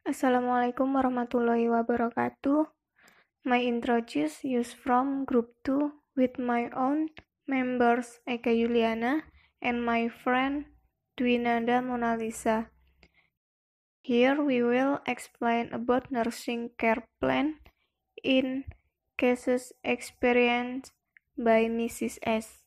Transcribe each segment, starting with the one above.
Assalamualaikum warahmatullahi wabarakatuh. My introduce is from Group 2 with my own members Eka Yuliana and my friend Dwinanda Mona Lisa. Here we will explain about nursing care plan in cases experienced by Mrs. S.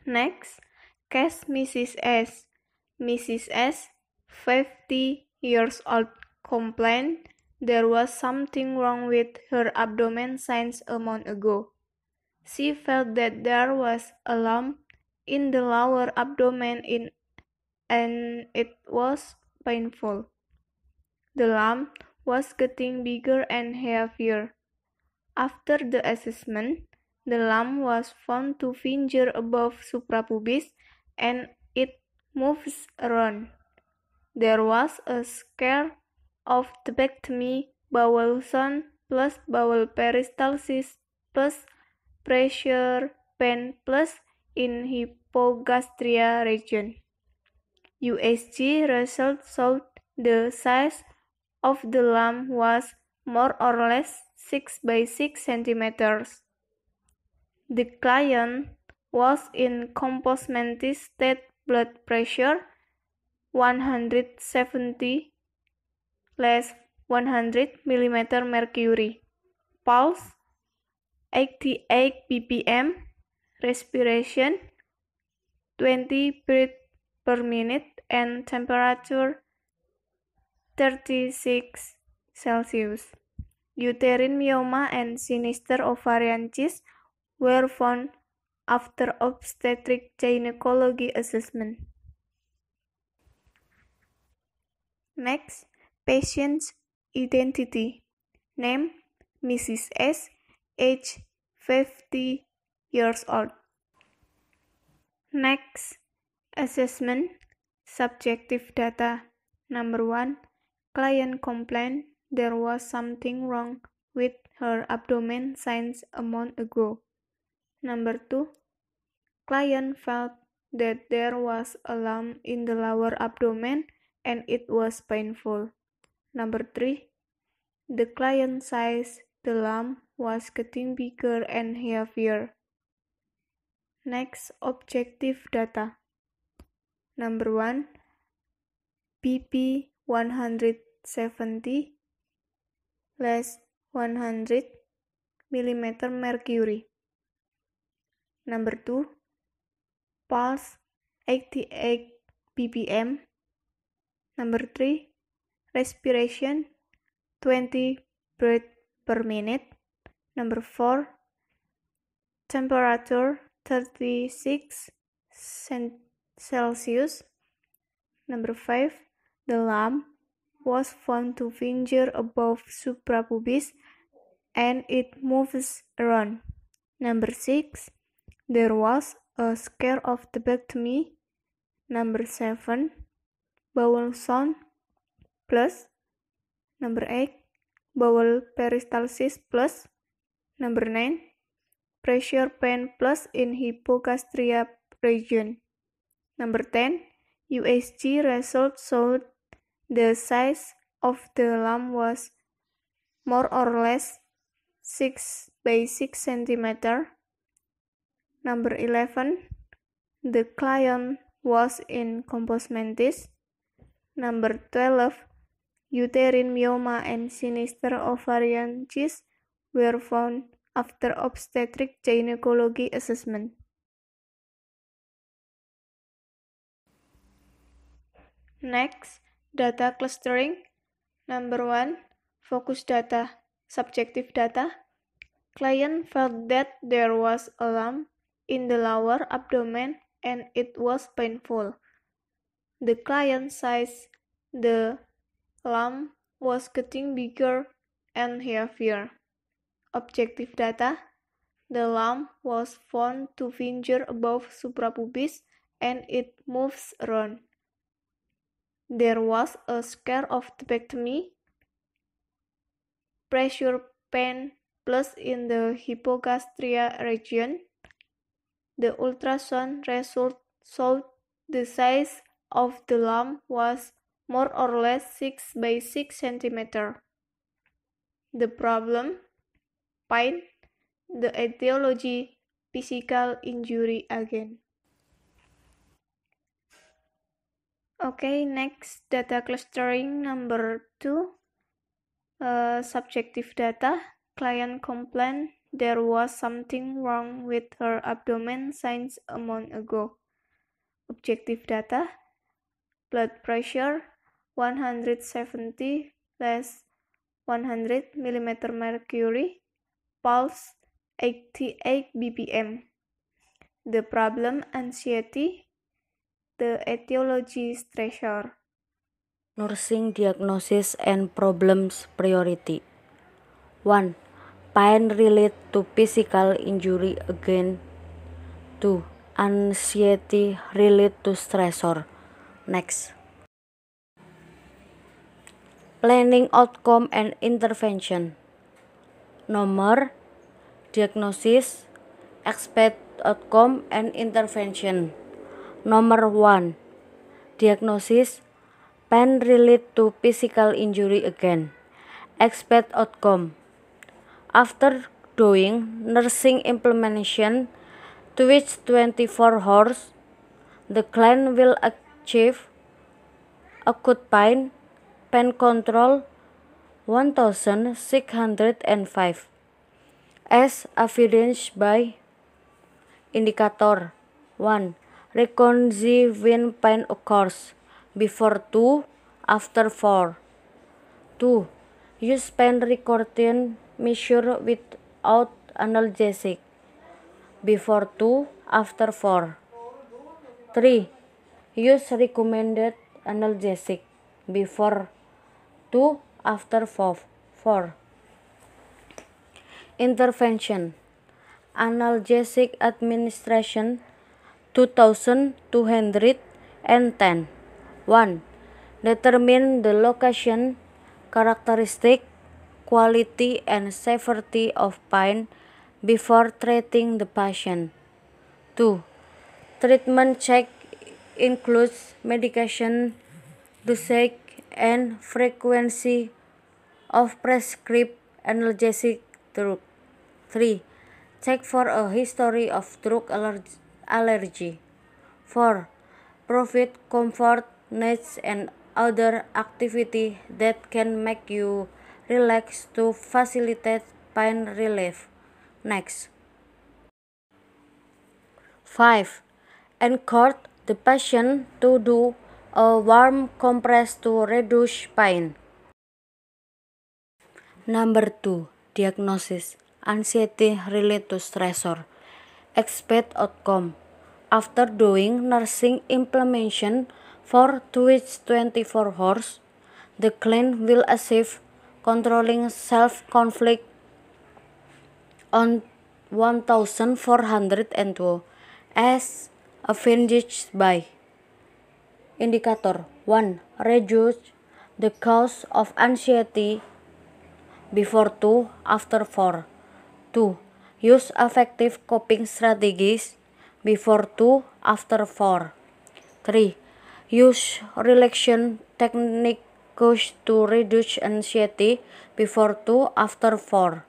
Next, case Mrs. S. Mrs. S, 50 years old, complained there was something wrong with her abdomen since a month ago. She felt that there was a lump in the lower abdomen and it was painful. The lump was getting bigger and heavier. After the assessment, the lump was found to finger above suprapubis and it moves around. There was a scare of thebectomy, bowel sound plus bowel peristalsis plus pressure pain plus in hypogastria region. USG results showed the size of the lump was more or less 6 by 6 centimeters. The client was in composmentis state, blood pressure 170 less 100 mm mercury, pulse 88 ppm, respiration 20 breaths per minute, and temperature 36 Celsius. Uterine myoma and sinister ovarian cyst were found after obstetric gynecology assessment. Next, patient's identity. Name, Mrs. S, age 50 years old. Next, assessment, subjective data. Number 1, client complained there was something wrong with her abdomen since a month ago. Number 2, client felt that there was a lump in the lower abdomen and it was painful. Number 3, the client says the lump was getting bigger and heavier. Next, objective data. Number 1, BP 170 less 100 mm mercury. Number 2, pulse 88 ppm. Number 3, respiration 20 breaths per minute. Number 4, temperature 36 Celsius. Number 5, the lump was found to finger above suprapubis and it moves around. Number 6, there was a scare of thebectomy. Number 7, bowel sound plus. Number 8, bowel peristalsis plus. Number 9, pressure pain plus in hypogastria region. Number 10, USG results showed the size of the lump was more or less 6 by 6 centimeter. Number 11, the client was in composmentis. Number 12, uterine myoma and sinister ovarian cyst were found after obstetric gynecology assessment. Next, data clustering. Number 1, focus data, subjective data. Client felt that there was a lump in the lower abdomen and it was painful. The client says the lump was getting bigger and heavier. Objective data, the lump was found to finger above suprapubis and it moves around. There was a scare of thebectomy, pressure pain plus in the hypogastria region. The ultrasound result showed the size of the lump was more or less 6 by 6 centimeter. The problem, pain, the etiology, physical injury again. Okay, next data clustering number 2. Subjective data. Client complained there was something wrong with her abdomen since a month ago. Objective data. Blood pressure 170 less 100 mm mercury. Pulse 88 bpm. The problem, anxiety. The etiology, stressor. Nursing diagnosis and problems priority. 1. Pain related to physical injury again. 2. Anxiety related to stressor. Next. Planning outcome and intervention. Nomor, diagnosis, expect outcome and intervention. Nomor 1. Diagnosis, pain related to physical injury again. Expect outcome. After doing nursing implementation to which 24 hours, the client will achieve acute pain control 1605 as evidenced by indicator 1. Recurrency when pain occurs before 2, after 4. 2. Use pain recurrence measure without analgesic before 2, after 4. 3. Use recommended analgesic before 2, after 4. Intervention. Analgesic administration 2210. 1. Determine the location, characteristic, quality and severity of pain before treating the patient. 2. Treatment check includes medication, dosage and frequency of prescribed analgesic drug. 3. Check for a history of drug allergy. 4. Provide comfort, needs and other activity that can make you relax to facilitate pain relief. Next. 5. Encourage the patient to do a warm compress to reduce pain. Number 2. Diagnosis. Anxiety related to stressor. Expect outcome. After doing nursing implementation for 24 hours, the client will achieve controlling self-conflict on 1402 as evidenced by indicator 1. Reduce the cause of anxiety before 2, after 4. 2. Use effective coping strategies before 2, after 4. 3. Use relaxation techniques to reduce anxiety before 2, after 4.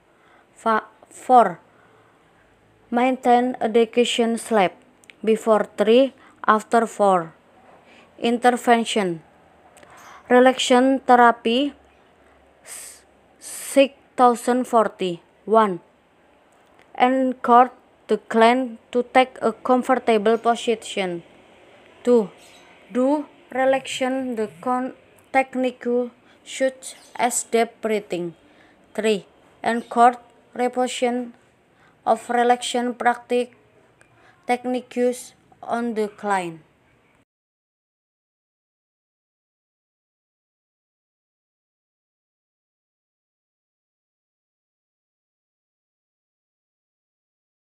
4. Maintain adequate sleep before 3, after 4. Intervention. Relaxation therapy 6040. 1. Encourage the client to take a comfortable position. 2. Do relaxation technique such as deep breathing. 3. Encourage repetition of relaxation practice techniques on the client.